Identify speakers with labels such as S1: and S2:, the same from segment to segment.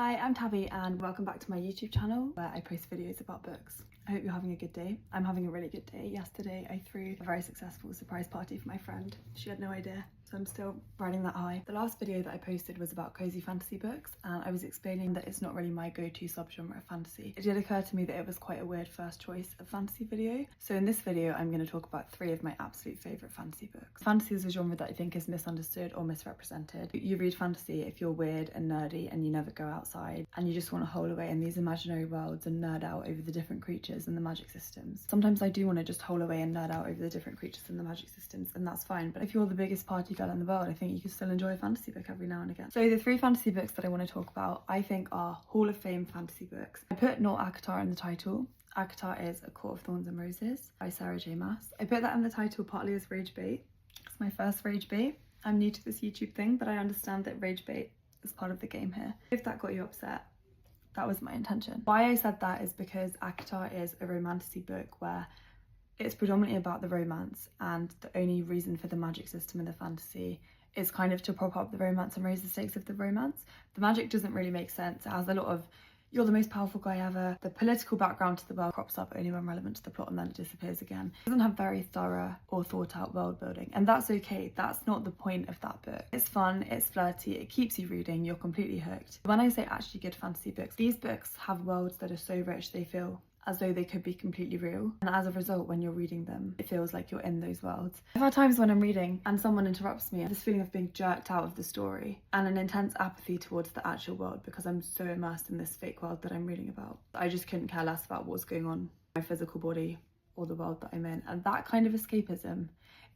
S1: Hi, I'm Tabby and welcome back to my YouTube channel where I post videos about books. I hope you're having a good day. I'm having a really good day. Yesterday I threw a very successful surprise party for my friend. She had no idea, so I'm still riding that high. The last video that I posted was about cozy fantasy books and I was explaining that it's not really my go-to subgenre of fantasy. It did occur to me that it was quite a weird first choice of fantasy video. So in this video I'm going to talk about 3 of my absolute favourite fantasy books. Fantasy is a genre that I think is misunderstood or misrepresented. You read fantasy if you're weird and nerdy and you never go outside and you just want to hole away in these imaginary worlds and nerd out over the different creatures and the magic systems. Sometimes I do want to just hole away and nerd out over the different creatures and the magic systems, and that's fine, but if you're the biggest party girl in the world, I think you can still enjoy a fantasy book every now and again. So the 3 fantasy books that I want to talk about I think are Hall of Fame fantasy books. I put not Acotar in the title. Acotar is A Court of Thorns and Roses by Sarah J Maas. I put that in the title partly as ragebait. It's my first ragebait. I'm new to this YouTube thing, but I understand that ragebait is part of the game here. If that got you upset, that was my intention. Why I said that is because Acotar is a romantasy book where it's predominantly about the romance, and the only reason for the magic system in the fantasy is kind of to prop up the romance and raise the stakes of the romance. The magic doesn't really make sense. It has a lot of you're the most powerful guy ever. The political background to the world crops up only when relevant to the plot and then it disappears again. It doesn't have very thorough or thought out world building, and that's okay. That's not the point of that book. It's fun, it's flirty, it keeps you reading, you're completely hooked. When I say actually good fantasy books, these books have worlds that are so rich they feel as though they could be completely real, and as a result when you're reading them it feels like you're in those worlds. I've had times when I'm reading and someone interrupts me, this feeling of being jerked out of the story and an intense apathy towards the actual world because I'm so immersed in this fake world that I'm reading about. I just couldn't care less about what's going on in my physical body or the world that I'm in, and that kind of escapism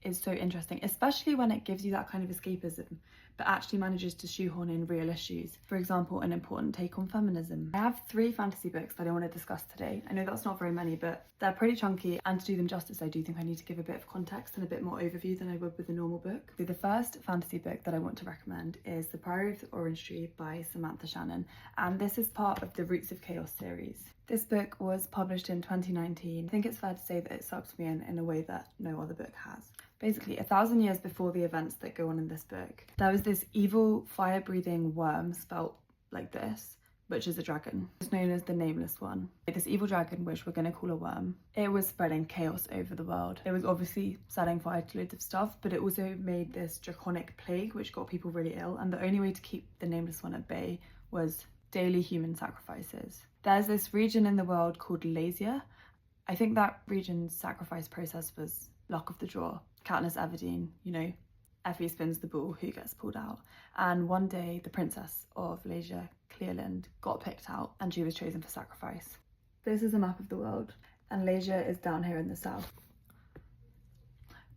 S1: is so interesting, especially when it gives you that kind of escapism but actually manages to shoehorn in real issues. For example, an important take on feminism. I have 3 fantasy books that I want to discuss today. I know that's not very many, but they're pretty chunky, and to do them justice I do think I need to give a bit of context and a bit more overview than I would with a normal book. So the first fantasy book that I want to recommend is The Priory of the Orange Tree by Samantha Shannon, and this is part of the Roots of Chaos series. This book was published in 2019. I think it's fair to say that it sucked me in a way that no other book has. Basically, 1,000 years before the events that go on in this book, there was this evil fire-breathing worm spelt like this, which is a dragon. It's known as the Nameless One. This evil dragon, which we're going to call a worm, it was spreading chaos over the world. It was obviously setting fire to loads of stuff, but it also made this draconic plague which got people really ill, and the only way to keep the Nameless One at bay was daily human sacrifices. There's this region in the world called Lasia. I think that region's sacrifice process was luck of the draw. Katniss Everdeen, you know, Effie spins the ball, who gets pulled out. And one day the princess of Lasia, Clearland, got picked out and she was chosen for sacrifice. This is a map of the world, and Lasia is down here in the south.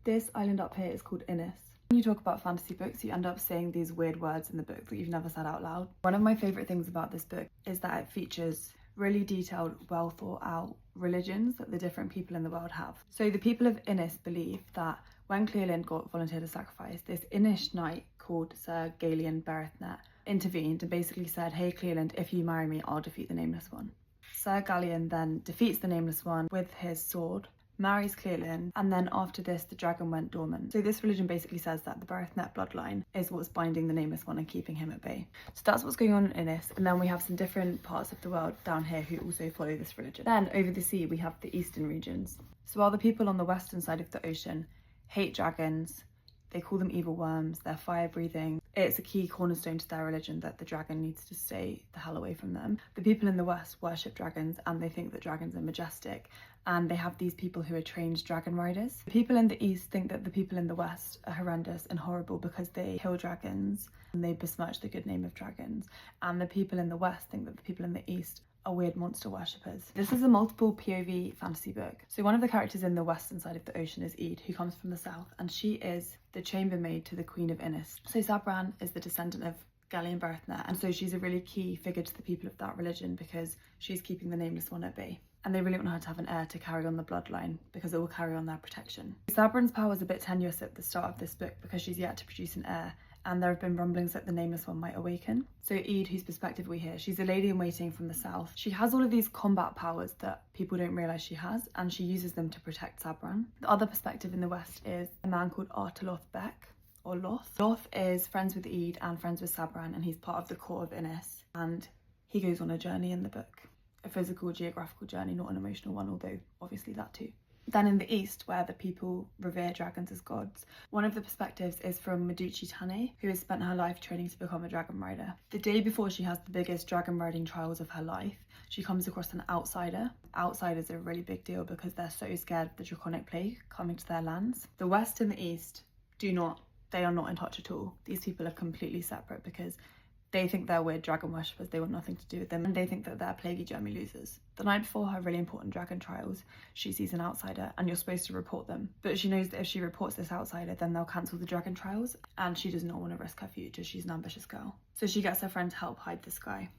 S1: This island up here is called Innis. When you talk about fantasy books, you end up saying these weird words in the book that you've never said out loud. One of my favourite things about this book is that it features really detailed, well thought out religions that the different people in the world have. So the people of Innis believe that when Clearland got volunteered as sacrifice, this Innish knight called Sir Galion Berethnet intervened and basically said, hey Clearland, if you marry me, I'll defeat the Nameless One. Sir Galion then defeats the Nameless One with his sword, marries Clearland, and then after this the dragon went dormant. So this religion basically says that the Berethnet bloodline is what's binding the Nameless One and keeping him at bay. So that's what's going on in Innis, and then we have some different parts of the world down here who also follow this religion. Then over the sea we have the eastern regions. So while the people on the western side of the ocean hate dragons, they call them evil worms, they're fire breathing, it's a key cornerstone to their religion that the dragon needs to stay the hell away from them. The people in the west worship dragons and they think that dragons are majestic, and they have these people who are trained dragon riders. The people in the east think that the people in the west are horrendous and horrible because they kill dragons and they besmirch the good name of dragons, and the people in the west think that the people in the east are weird monster worshippers. This is a multiple POV fantasy book. So one of the characters in the western side of the ocean is Ede, who comes from the south, and she is the chambermaid to the Queen of Innis. So Sabran is the descendant of Galion Berethnet, and so she's a really key figure to the people of that religion because she's keeping the Nameless One at bay. And they really want her to have an heir to carry on the bloodline because it will carry on their protection. Sabran's power is a bit tenuous at the start of this book because she's yet to produce an heir, and there have been rumblings that the Nameless One might awaken. So Ede, whose perspective we hear, she's a lady in waiting from the south. She has all of these combat powers that people don't realise she has, and she uses them to protect Sabran. The other perspective in the west is a man called Artaloth Beck, or Loth. Loth is friends with Ede and friends with Sabran, and he's part of the court of Innis. And He goes on a journey in the book. A physical, geographical journey, not an emotional one, although obviously that too. Then in the East, where the people revere dragons as gods, one of the perspectives is from Meducci Tane, who has spent her life training to become a dragon rider. The day before she has the biggest dragon riding trials of her life, she comes across an outsider. Outsiders are a really big deal because they're so scared of the draconic plague coming to their lands. The West and the East they are not in touch at all. These people are completely separate because they think they're weird dragon worshippers, they want nothing to do with them, and they think that they're plaguey germy losers. The night before her really important dragon trials, she sees an outsider and you're supposed to report them. But she knows that if she reports this outsider, then they'll cancel the dragon trials, and she does not want to risk her future. She's an ambitious girl. So she gets her friend to help hide this guy.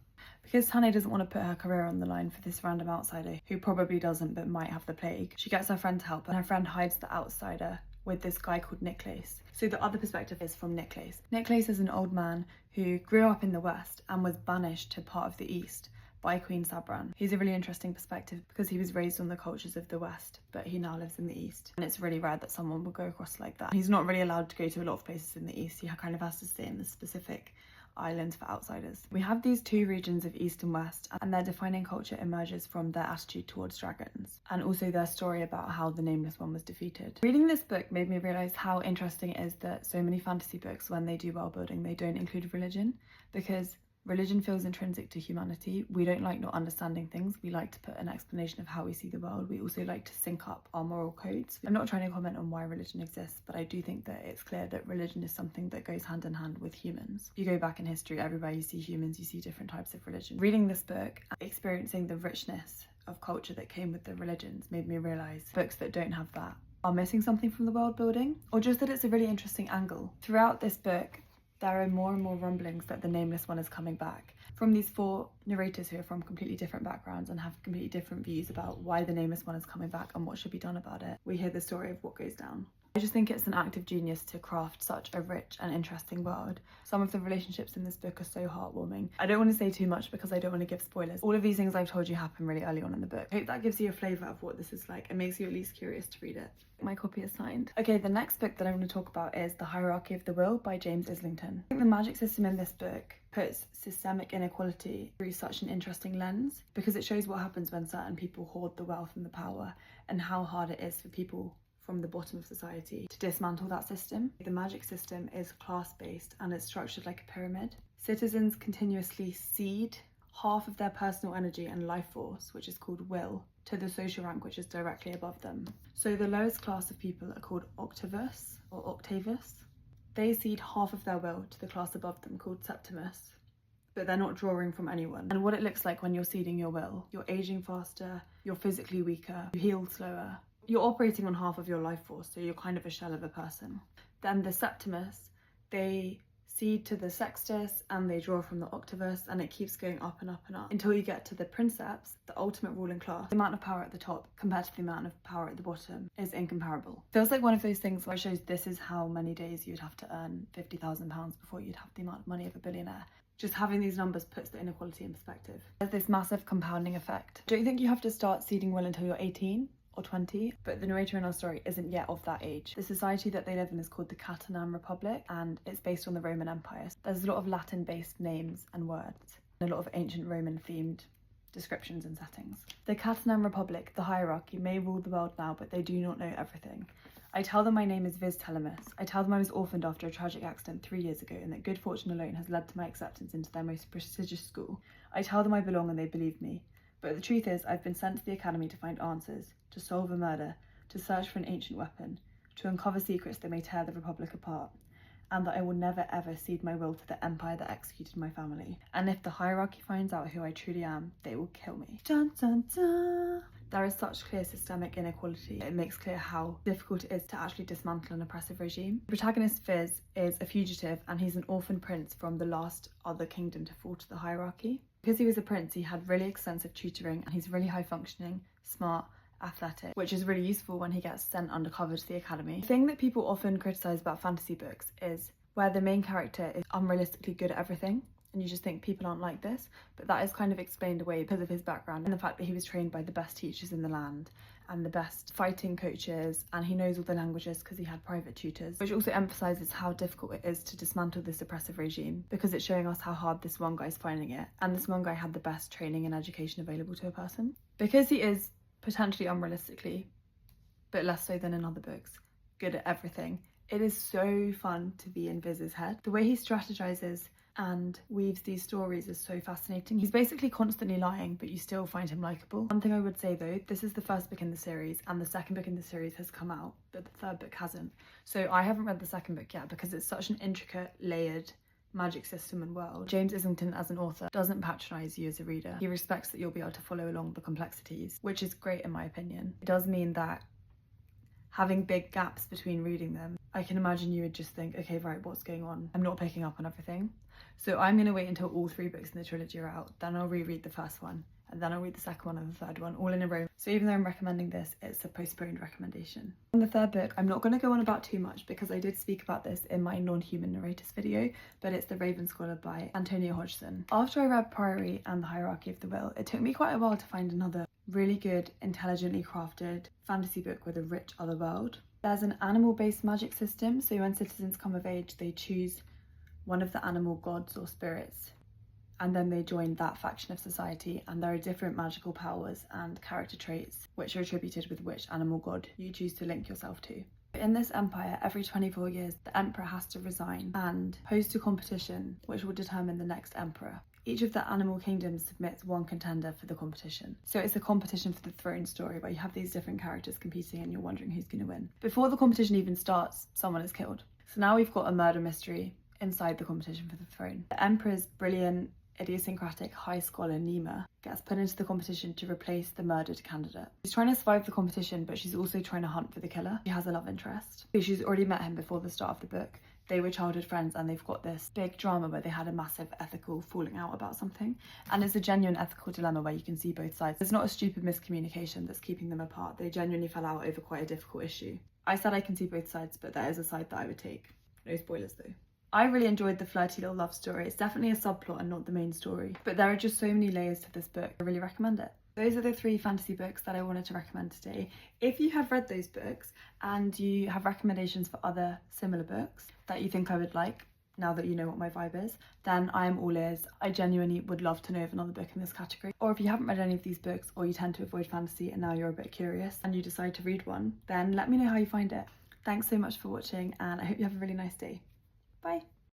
S1: Because Tane doesn't want to put her career on the line for this random outsider, who probably doesn't but might have the plague, she gets her friend to help, and her friend hides the outsider with this guy called Nicholas. So the other perspective is from Nicholas. Nicholas is an old man who grew up in the West and was banished to part of the East by Queen Sabran. He's a really interesting perspective because he was raised on the cultures of the West, but he now lives in the East. And it's really rare that someone will go across like that. He's not really allowed to go to a lot of places in the East. He kind of has to stay in the specific islands for outsiders. We have these two regions of East and West, and their defining culture emerges from their attitude towards dragons, and also their story about how the Nameless One was defeated. Reading this book made me realise how interesting it is that so many fantasy books, when they do world building, they don't include religion, because religion feels intrinsic to humanity. We don't like not understanding things. We like to put an explanation of how we see the world. We also like to sync up our moral codes. I'm not trying to comment on why religion exists, but I do think that it's clear that religion is something that goes hand in hand with humans. If you go back in history, everywhere you see humans, you see different types of religion. Reading this book, experiencing the richness of culture that came with the religions, made me realise books that don't have that are missing something from the world building, or just that it's a really interesting angle. Throughout this book, there are more and more rumblings that the Nameless One is coming back from these four narrators who are from completely different backgrounds and have completely different views about why the Nameless One is coming back and what should be done about it. We hear the story of what goes down. I just think it's an act of genius to craft such a rich and interesting world. Some of the relationships in this book are so heartwarming. I don't want to say too much because I don't want to give spoilers. All of these things I've told you happen really early on in the book. I hope that gives you a flavour of what this is like and makes you at least curious to read it. My copy is signed. Okay, the next book that I want to talk about is The Hierarchy of the Will by James Islington. I think the magic system in this book puts systemic inequality through such an interesting lens because it shows what happens when certain people hoard the wealth and the power and how hard it is for people from the bottom of society to dismantle that system. The magic system is class-based and it's structured like a pyramid. Citizens continuously cede half of their personal energy and life force, which is called will, to the social rank which is directly above them. So the lowest class of people are called Octavus or Octavus. They cede half of their will to the class above them called Septimus, but they're not drawing from anyone. And what it looks like when you're ceding your will, you're aging faster, you're physically weaker, you heal slower, you're operating on half of your life force, so you're kind of a shell of a person. Then the Septimus, they cede to the Sextus and they draw from the Octavus, and it keeps going up and up and up until you get to the Princeps, the ultimate ruling class. The amount of power at the top compared to the amount of power at the bottom is incomparable. Feels like one of those things where it shows this is how many days you'd have to earn £50,000 before you'd have the amount of money of a billionaire. Just having these numbers puts the inequality in perspective. There's this massive compounding effect. Don't think you have to start ceding will until you're 18 or 20, but the narrator in our story isn't yet of that age. The society that they live in is called the Catalan Republic, and it's based on the Roman Empire. There's a lot of Latin-based names and words, and a lot of ancient Roman-themed descriptions and settings. The Catalan Republic, the hierarchy, may rule the world now, but they do not know everything. I tell them my name is Viz Telemus. I tell them I was orphaned after a tragic accident 3 years ago and that good fortune alone has led to my acceptance into their most prestigious school. I tell them I belong and they believe me. But the truth is, I've been sent to the academy to find answers, to solve a murder, to search for an ancient weapon, to uncover secrets that may tear the Republic apart, and that I will never ever cede my will to the empire that executed my family. And if the hierarchy finds out who I truly am, they will kill me. Dun, dun, dun. There is such clear systemic inequality. It makes clear how difficult it is to actually dismantle an oppressive regime. The protagonist, Viz, is a fugitive and he's an orphan prince from the last other kingdom to fall to the hierarchy. Because he was a prince, he had really extensive tutoring and he's really high functioning, smart, athletic, which is really useful when he gets sent undercover to the academy. The thing that people often criticise about fantasy books is where the main character is unrealistically good at everything. and you just think people aren't like this, but that is kind of explained away because of his background and the fact that he was trained by the best teachers in the land and the best fighting coaches, and he knows all the languages because he had private tutors, which also emphasises how difficult it is to dismantle this oppressive regime, because it's showing us how hard this one guy's finding it, and this one guy had the best training and education available to a person. Because he is potentially unrealistically, but less so than in other books, good at everything, it is so fun to be in Viz's head. The way he strategizes and weaves these stories is so fascinating. He's basically constantly lying, but you still find him likeable. One thing I would say though, this is the first book in the series, and the second book in the series has come out, but the third book hasn't. So I haven't read the second book yet because it's such an intricate, layered magic system and world. James Islington as an author doesn't patronise you as a reader. He respects that you'll be able to follow along the complexities, which is great in my opinion. It does mean that having big gaps between reading them, I can imagine you would just think, okay, right, what's going on? I'm not picking up on everything. So I'm going to wait until all 3 books in the trilogy are out, then I'll reread the first one, and then I'll read the second one and the third one, all in a row. So even though I'm recommending this, it's a postponed recommendation. In the third book, I'm not going to go on about too much because I did speak about this in my non-human narrators video, but it's The Raven Scholar by Antonia Hodgson. After I read Priory and The Hierarchy of the Will, it took me quite a while to find another really good, intelligently crafted fantasy book with a rich other world. There's an animal-based magic system, so when citizens come of age, they choose one of the animal gods or spirits, and then they join that faction of society, and there are different magical powers and character traits which are attributed with which animal god you choose to link yourself to. In this empire, every 24 years, the emperor has to resign and host a competition which will determine the next emperor. Each of the animal kingdoms submits one contender for the competition. So it's a competition for the throne story where you have these different characters competing and you're wondering who's going to win. Before the competition even starts, someone is killed. So now we've got a murder mystery inside the competition for the throne. The emperor's brilliant, idiosyncratic high scholar Nima gets put into the competition to replace the murdered candidate. She's trying to survive the competition, but she's also trying to hunt for the killer. She has a love interest. So she's already met him before the start of the book. They were childhood friends and they've got this big drama where they had a massive ethical falling out about something. And it's a genuine ethical dilemma where you can see both sides. It's not a stupid miscommunication that's keeping them apart. They genuinely fell out over quite a difficult issue. I said I can see both sides, but there is a side that I would take. No spoilers though. I really enjoyed the flirty little love story. It's definitely a subplot and not the main story, but there are just so many layers to this book. I really recommend it. Those are the 3 fantasy books that I wanted to recommend today. If you have read those books and you have recommendations for other similar books that you think I would like, now that you know what my vibe is, then I am all ears. I genuinely would love to know of another book in this category. Or if you haven't read any of these books, or you tend to avoid fantasy and now you're a bit curious and you decide to read one, then let me know how you find it. Thanks so much for watching, and I hope you have a really nice day. Bye.